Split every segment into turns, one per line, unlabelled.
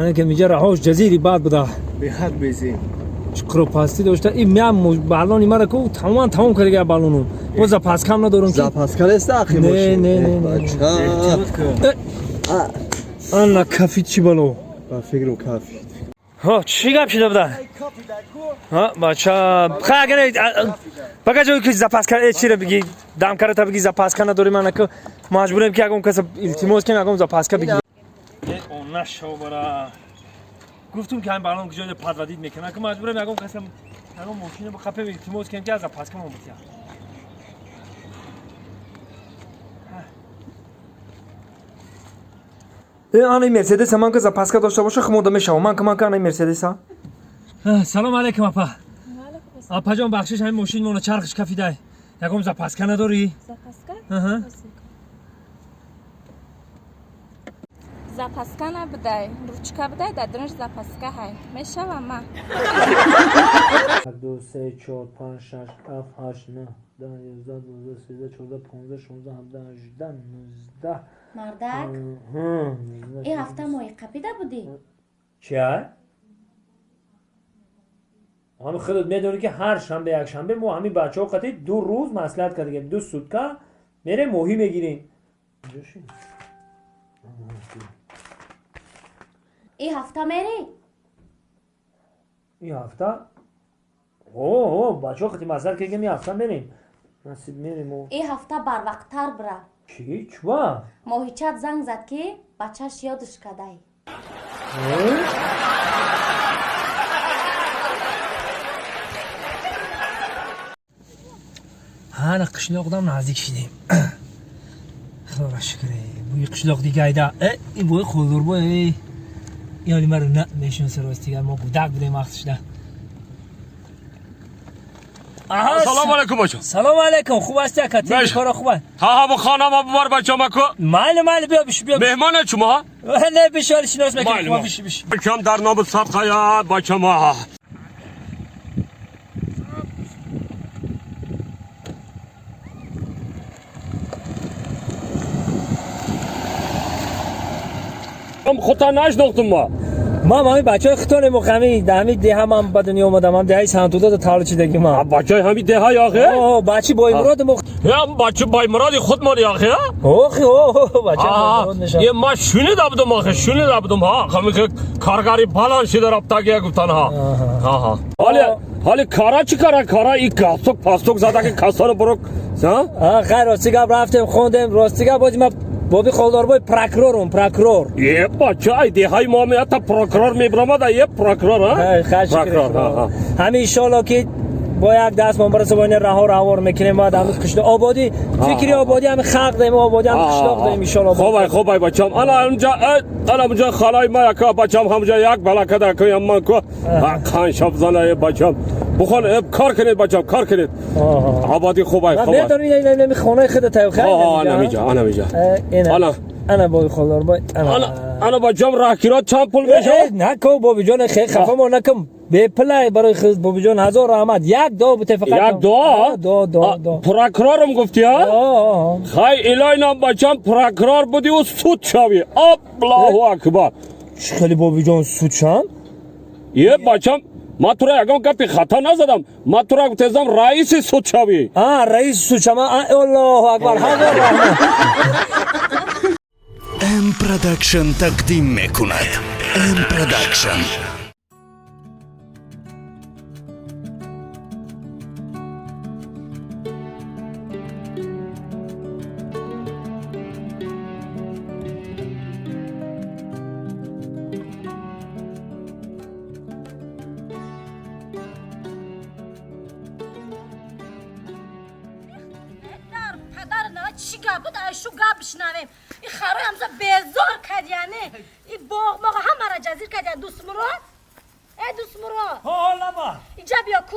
من که میگه رهاش جزیری بعد بوده
به حد بزین
چقدر پاستی داشته این میام بالونی مرا کو تمام کردگی بالونو باز پاس کم ندارم که
پاس است اخی
نه نه نه انا کافی چی بالو
با فکر کافی
ها چی گپ شده بوده ها بچا خاگره بگاجو که زپاس کرد چی رو بگی دام کرده تا بگی زپاس کنه نداری من که مجبورم که اگم کس التماس کنم اگم زپاس کنه بگی اون نشو برا گفتم که این بالون کجای پاد ودید میکنه که مجبورم اگم کس اگم ماشین با خپه التماس کنم که از زپاس کنم بگی این مرسدس من که زپاس کرد داشته باشه خموده میشه من که این مرسدس ها سلام علیکم اپا اپا جان بخشش همین ماشین مونو چرخش کفیده یکم زپاسکا نداری؟
زپاسکا؟ زپاسکا نبوده روچکا بوده در درنش زپاسکا های میشه و ما
2 3 4 5 6 7 8 9 10 11 12 13 14 15 16 17 18 19
مردک این هفته ماهی قپیده بودی؟
چیه؟ همه خودت میدونی که هر شنبه یک شنبه ما همین بچه ها قطعی 2 روز مصلحت کردیم 2 سوتکا میره ماهی میگیریم
این هفته میری؟
این هفته؟ اوه بچه ها قطعی مصلحت کردیم این هفته میریم نصیب میریم
این هفته بر وقت تر برا
چی؟ چوا؟
ماهیچت زنگ زد که بچهش یادش کده
ها قشلاق دام نزدیک شدیم خدا شکره بوی قشلاق دیگه ایده این بوی خودور بوی یعنی مرا نه میشون سراستی ما گودک بودیم وقتش ده
سلام علیکم بچه
سلام علیکم خوب هستی کتی کارا خوبه
ها با خانم ببر بچه ما کو
مال بیا بیا
مهمان شما
نه بشار شناس میکنم بیش
کم در نام صدقه یا بچه ما خودتا نشناختم
ما همین بچهای خطون مخمی همین ده هم به دنیا اومدم هم دهی سنتودا تعال چیدگی ما
بچهای همین ده های آخه
بچی بای مراد
یا بچه بای مراد خود ماری آخه
اوه بچه مراد نشان
یه ما شنیده بودم آخه شنیده بودم ها همین که کارگری بالان شده رفتگی گفتن ها حالی کارا چی کارا این گاستوک پاستوک زده که کسا رو برو
خیر راستی گپ رفتیم خوندیم راستی گپ بودیم بابی خالدار بای پراکرور
یه بچه ای ده های ما میاد تا پراکرور میبرم یه پراکرور ها
پراکرور همین ایشالا که با یک دست من برسه با این رهار میکنیم بعد همین کشته آبادی فکری آبادی همین خلق دیم آبادی همین قشلاق دیم ایشالا
خوبه بچم انا اونجا خالای ما یک بچم همونجا یک بلاکه در کنیم من که خان شب زنه بچم بخون کار کنید بچم کار کنید آبادی خوبه
من میدونی خانه خودت خیلی
انا میجا
انا بابی خالدار بای
انا بچم راکیرات چند پول میشه
نکو بابی جان خیلی خفه ما نکم به پلای برای خود بابی جان 1000 رحمت یک دو بته فقط
یک دو پراکرورم گفتی ها خیلی الهی نام بچم پراکرور بودی و سود شوی الله اکبر
خیلی بابی جان سود شم
یه بچم ما تو را یکم گپی خطا نزدم ما تو را گفتم رئیس سود شوی
رئیس سود شم الله اکبر 1000 رحمت
ام پروداکشن تقدیم میکند ام پروداکشن
چی گپ بود شو گپ بشنویم این خرای همزه بیزار کرد یعنی این باغ موقع هم مرا جزیر کرد یعنی دوست مراد دوست مراد
حالا با
اینجا بیا کو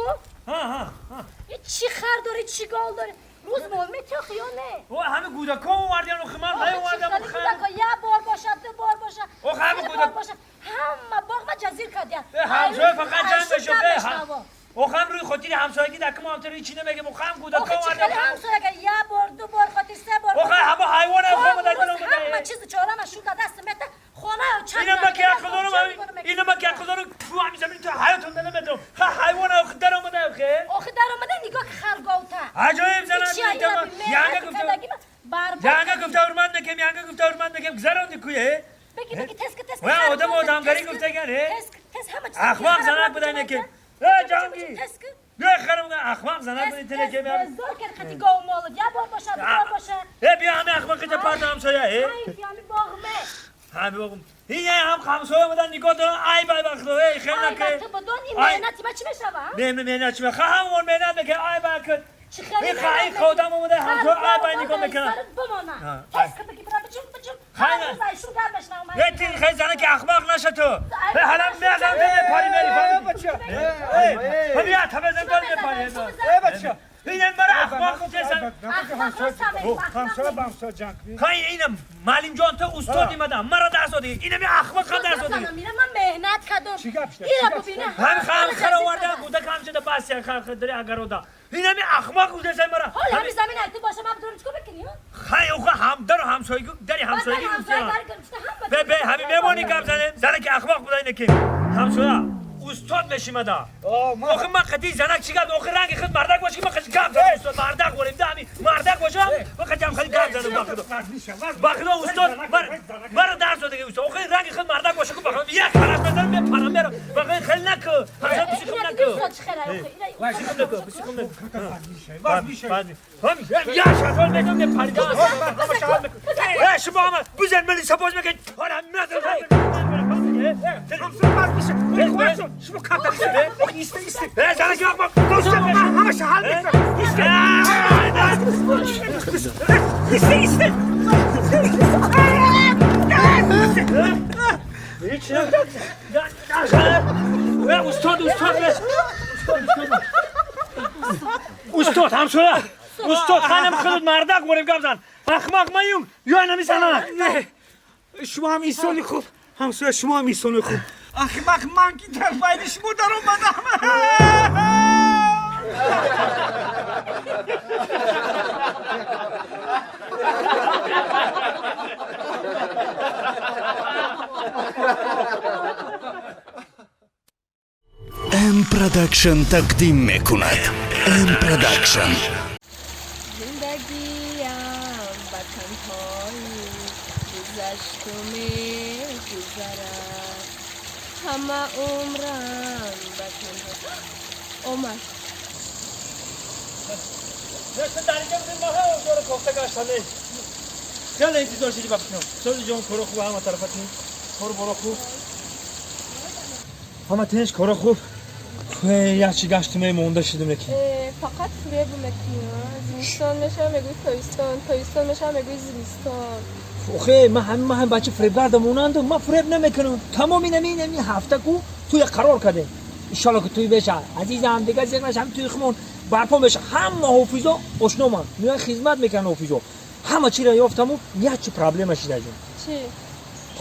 ها
این چی خر داری چی گال داری روز مهمه تو خیانه
همه گودکا اومدن و خمال های اومدن و
گودکا یه بار باشد دو بار باشد
همه گودک
باشد همه باغ ما جزیر کرد یعنی
همسایه فقط جنگ بشو اوخم روی خاطر همسایگی دکم هم تری چی نمیگم اوخم گودکا اومدن
همسایه یه بار دو بار خاطر سه بار
اوخم همه حیوان هم خود دادن
همه چیز چهارم شو دست مت خونه چند
اینم بکی خودم اخماق زنک بودن اینکه جانگی نه خانم اخماق زنک بودن اینه که میام
زور کرد خطی گاو مالد یا بار باشه بار باشه
بیا همه اخماقی تا پارت همسایه
ای فیامی باغمه
همه بگم این هم همسایه بودن نگاه دارن ای بای بخدو ای خیلی
ای
نکه
بخت بدون این مهنتی با چی بشنوه؟
مهنت چی بخواه همون مهنت بکن ای بای که این خواهی خودم اومده همسایه ای بای نگاه بکنن
سرت بمانه تست که بگی برای بچون
خیلی
ایشون گرد بشنوه
یه تین خیلی زنه که اخماق نشه تو حالا میادم به پاری میری پاری بیا تا بزن پاری به پاری این مرا اخماق میتیسن
همسایه بامسا جنگ بی
خیلی اینم معلم جان تو استادی مدام مرا درس دادی اینم اخماق هم درس دادی
میرم من مهنت کردم
چی گپ شد؟
اینا ببینه
هم خرا ورده بوده کام شده پاس یا خر داری اگر ودا اینم اخماق بوده سن مرا
حالا همین زمین هرتی باشه من بدون چیکار بکنی
خیلی اوخه هم در همسایگی داری همسایگی به همین میمونی کم زنه که اخماق بوده اینه که همسایه استاد بشی مدا آخه من خدی زنک چیکار آخه رنگ خود مردک باشه که من خدی کم زدم استاد مردک وریم دامی مردک باشم من خدی هم خدی کم زدم باخدو استاد مرا درس داده استاد آخه رنگ خود مردک باشه که بخوام یک خلاص بزنم به پرام برم باخه خیلی نکو همسایه بسی کم نکو بسی کم نکو یا شاتول میدم به پریدان شما هم بزن ملی سپاس میگن حالا شما کار داشته ایسته زنگ آقا دوست همه شهر ایسته هیچ استاد همسوره استاد خانم خودت مردک بریم گفتن اخماق میوم یا نمیسنن
نه شما هم ایسانی خوب همسایه شما هم ایسانی خوب اخمق من که در باید شما در اومدم
ام پروداکشن تقدیم میکند. ام پروداکشن
زندگیم با تنهایی گذشت و می‌گذرد همه عمرم با تنهایی عمر
نشته درگه بودیم ما هم دور کوفته گشتنه خیلی انتظار شدی بکنم سوزی جان کارو خوب همه طرفتی کارو برو خوب همه تنش کارو خوب یکی گشتمه مونده شدیم نکی
فقط فریب میکنم زمستان میشم بگوی تایستان میشم بگوی زمستان
اوخه من هم بچه فریب گردم مونندم من فریب نمیکنم تمام اینمی هفته کو توی قرار کرده انشالله که توی بشه عزیزم دیگه زیر نشم توی خمون برپا بشه همه حافظا آشنا من میای خدمت میکنن حافظا همه چی را یافتم و یه چی پرابلم شده جون
چی؟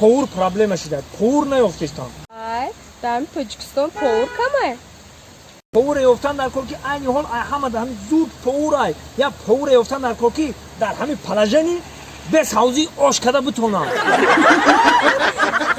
پور پرابلم شده پور نیافتستم
ای در تاجیکستان پور کمه
پور یافتن در کل که این حال همه در همین زود پور ای یا پور یافتن در کل که در همین پلاژنی بس حوزی آش کده بتونم